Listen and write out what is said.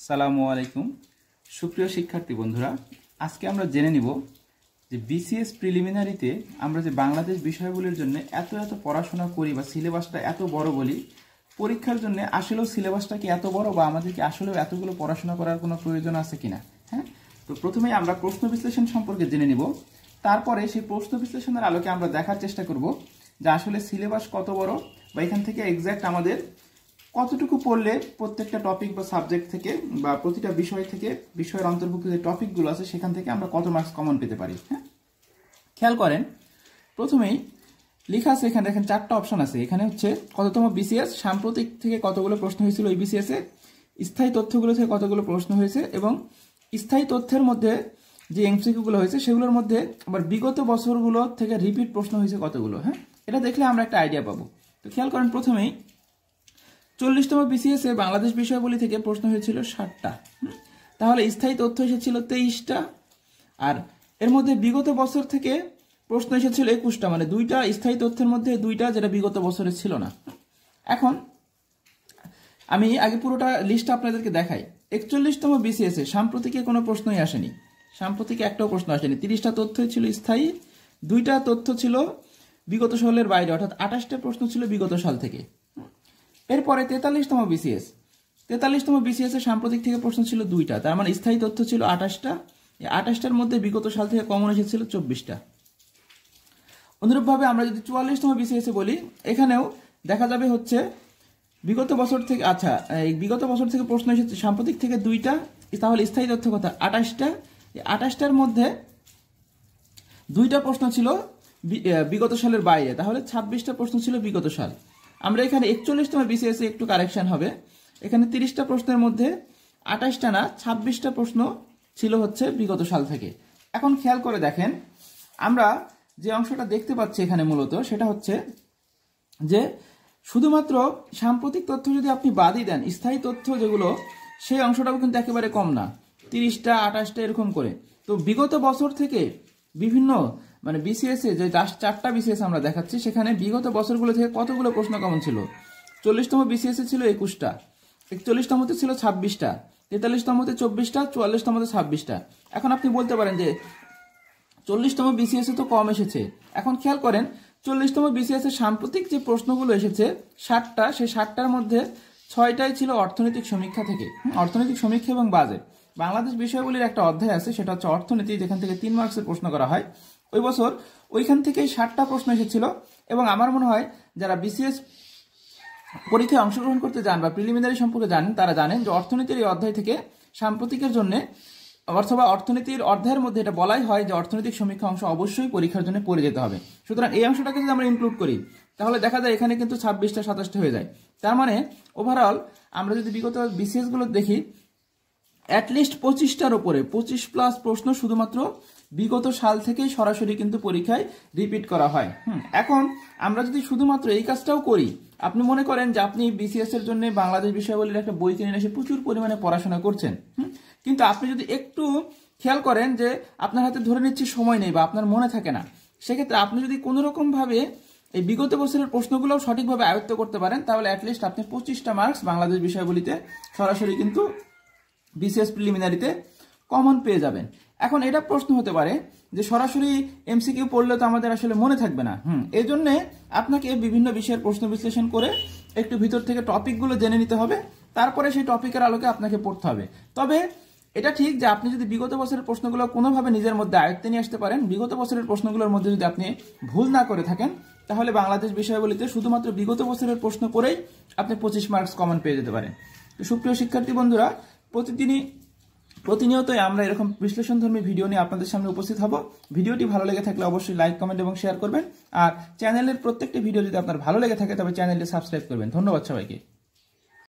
আসসালামু আলাইকুম সুপ্রিয় শিক্ষার্থী বন্ধুরা, আজকে আমরা জেনে নিব যে বিসিএস প্রিলিমিনারিতে আমরা যে বাংলাদেশ বিষয়গুলির জন্য এত পড়াশোনা করি বা সিলেবাসটা এত বড় বলি, পরীক্ষার জন্য আসলেও সিলেবাসটা কি এত বড় বা আমাদেরকে আসলেও এতগুলো পড়াশোনা করার কোনো প্রয়োজন আছে কিনা। হ্যাঁ, তো প্রথমেই আমরা প্রশ্ন বিশ্লেষণ সম্পর্কে জেনে নিব। তারপরে সেই প্রশ্ন বিশ্লেষণের আলোকে আমরা দেখার চেষ্টা করব যে আসলে সিলেবাস কত বড় বা এখান থেকে এক্স্যাক্ট আমাদের কতটুকু পড়লে প্রত্যেকটা টপিক বা সাবজেক্ট থেকে বা প্রতিটা বিষয় থেকে বিষয়ের অন্তর্ভুক্ত যে টপিকগুলো আছে সেখান থেকে আমরা কত মার্কস কমন পেতে পারি। হ্যাঁ, খেয়াল করেন, প্রথমেই লেখা আছে এখানে দেখেন চারটা অপশন আছে। এখানে হচ্ছে কততম বিসিএস, সাম্প্রতিক থেকে কতগুলো প্রশ্ন হয়েছিল এই বিসিএস এ, স্থায়ী তথ্যগুলো থেকে কতগুলো প্রশ্ন হয়েছে এবং স্থায়ী তথ্যের মধ্যে যে এমসিকিউগুলো হয়েছে সেগুলোর মধ্যে আবার বিগত বছরগুলো থেকে রিপিট প্রশ্ন হয়েছে কতগুলো। হ্যাঁ, এটা দেখলে আমরা একটা আইডিয়া পাবো। তো খেয়াল করেন, প্রথমেই 40তম বিসিএস এ বাংলাদেশ বিষয়াবলী থেকে প্রশ্ন হয়েছিল 60টা, তাহলে স্থায়ী তথ্য এসেছিল 23টা, আর এর মধ্যে বিগত বছর থেকে প্রশ্ন এসেছিল 21টা, মানে দুইটা স্থায়ী তথ্যের মধ্যে দুইটা যেটা বিগত বছরে ছিল না। এখন আমি আগে পুরোটা লিস্টটা আপনাদেরকে দেখাই। 41তম বিসিএস এ সাম্প্রতিকে কোনো প্রশ্নই আসেনি, সাম্প্রতিকে একটাও প্রশ্ন আসেনি। 30টা তথ্য ছিল স্থায়ী, 2টা তথ্য ছিল বিগত সালের বাইরে, অর্থাৎ 28টা প্রশ্ন ছিল বিগত সাল থেকে। এরপরে 43তম বিসিএস, 43তম বিসিএস এর সাম্প্রতিক থেকে প্রশ্ন ছিল 2টা, তার মানে স্থায়ী তথ্য ছিল 28টা, এই 28টার মধ্যে বিগত সাল থেকে কমন এসেছিল 24টা। অনুরূপভাবে আমরা যদি 44তম বিসিএস এ বলি, এখানেও দেখা যাবে হচ্ছে বিগত বছর থেকে, আচ্ছা এই বিগত বছর থেকে প্রশ্ন এসেছে সাম্প্রতিক থেকে 2টা, তাহলে স্থায়ী তথ্য কথা 28টা, এই 28টার মধ্যে 2টা প্রশ্ন ছিল বিগত সালের বাইরে, তাহলে 26টা প্রশ্ন ছিল বিগত সাল। আমরা এখানে 41তম বিসিএস এ একটু কারেকশন হবে, এখানে 30টা প্রশ্নের মধ্যে 28টা না 26টা প্রশ্ন ছিল হচ্ছে বিগত সাল থেকে। এখন খেয়াল করে দেখেন, আমরা যে অংশটা দেখতে পাচ্ছি এখানে মূলত সেটা হচ্ছে যে শুধুমাত্র সাম্প্রতিক তথ্য যদি আপনি বাদই দেন, স্থায়ী তথ্য যেগুলো সেই অংশটাও কিন্তু একেবারে কম না, 30টা 28টা এরকম করে। তো বিগত বছর থেকে বিভিন্ন মানে বিসিএস এ যে 4টা বিসিএস আমরা দেখাচ্ছি সেখানে বিগত বছরগুলো থেকে কতগুলো প্রশ্ন কমন ছিল। 40তম বিসিএস এ ছিল 21টা, 41তমতে ছিল 26টা, 43তমতে 24টা, 44তমতে 26টা। এখন আপনি বলতে পারেন যে 40তম বিসিএস এ তো কম এসেছে। এখন খেয়াল করেন, 40তম বিসিএস এর সাম্প্রতিক যে প্রশ্নগুলো এসেছে 60টা, সেই 60টার মধ্যে 6টাই ছিল অর্থনৈতিক সমীক্ষা থেকে, অর্থনৈতিক সমীক্ষা এবং বাজেট। বাংলাদেশ বিষয়গুলির একটা অধ্যায় আছে সেটা হচ্ছে অর্থনীতি, যেখান থেকে 3 মার্কসের প্রশ্ন করা হয়। ওই বছর ওইখান থেকেই 60টা প্রশ্ন এসেছিল এবং আমার মনে হয় যারা বিসিএস পরীক্ষায় অংশগ্রহণ করতে যান বা প্রিলিমিনারি সম্পর্কে জানেন তারা জানেন যে অর্থনীতির এই অধ্যায় থেকে সাম্প্রতিকের জন্য অথবা অর্থনীতির অধ্যায়ের মধ্যে এটা বলাই হয় যে অর্থনৈতিক সমীক্ষা অংশ অবশ্যই পরীক্ষার জন্য পড়ে যেতে হবে। সুতরাং এই অংশটাকে যদি আমরা ইনক্লুড করি তাহলে দেখা যায় এখানে কিন্তু 26টা 27টা হয়ে যায়। তার মানে ওভারঅল আমরা যদি বিগত বিসিএস গুলো দেখি, অ্যাটলিস্ট 25টার উপরে 25+ প্রশ্ন শুধুমাত্র বিগত সাল থেকেই সরাসরি কিন্তু পরীক্ষায় রিপিট করা হয়। এখন আমরা যদি শুধুমাত্র এই কাজটাও করি, আপনি মনে করেন যে আপনি বিসিএস এর জন্য বাংলাদেশ বিষয়াবলীর একটা বই কিনে এসে প্রচুর পরিমাণে পড়াশোনা করছেন, কিন্তু আপনি যদি একটু খেয়াল করেন যে আপনার হাতে ধরে নিচ্ছি সময় নেই বা আপনার মনে থাকে না, সেক্ষেত্রে আপনি যদি কোনো রকম ভাবে এই বিগত বছরের প্রশ্নগুলো সঠিকভাবে আয়ত্ত করতে পারেন তাহলে অ্যাটলিস্ট আপনি 25টা মার্কস বাংলাদেশ বিষয়াবলীতে সরাসরি কিন্তু বিসিএস প্রিলিমিনারিতে কমন পেয়ে যাবেন। এখন এটা প্রশ্ন হতে পারে যে সরাসরি এমসিকিউ পড়লে তো আমাদের আসলে মনে থাকবে না, এই জন্য আপনাকে বিভিন্ন বিষয়ের প্রশ্ন বিশ্লেষণ করে একটু ভিতর থেকে টপিকগুলো জেনে নিতে হবে, তারপরে সেই টপিকের আলোকে আপনাকে পড়তে হবে। তবে এটা ঠিক যে আপনি যদি বিগত বছরের প্রশ্নগুলো কোনোভাবে নিজের মধ্যে আয়ত্তে নিয়ে আসতে পারেন, বিগত বছরের প্রশ্নগুলোর মধ্যে যদি আপনি ভুল না করে থাকেন তাহলে বাংলাদেশ বিষয়াবলীতে শুধুমাত্র বিগত বছরের প্রশ্ন করেই আপনি 25 মার্কস কমন পেয়ে যেতে পারেন। তো সুপ্রিয় শিক্ষার্থী বন্ধুরা, প্রতিনিয়তই আমরা এরকম বিশ্লেষণধর্মী ভিডিও নিয়ে আপনাদের সামনে উপস্থিত হব। ভিডিওটি ভালো লেগে থাকলে অবশ্যই লাইক, কমেন্ট এবং শেয়ার করবেন, আর চ্যানেলের প্রত্যেকটি ভিডিও যদি আপনার ভালো লেগে থাকে তবে চ্যানেলটি সাবস্ক্রাইব করবেন। ধন্যবাদ সবাইকে।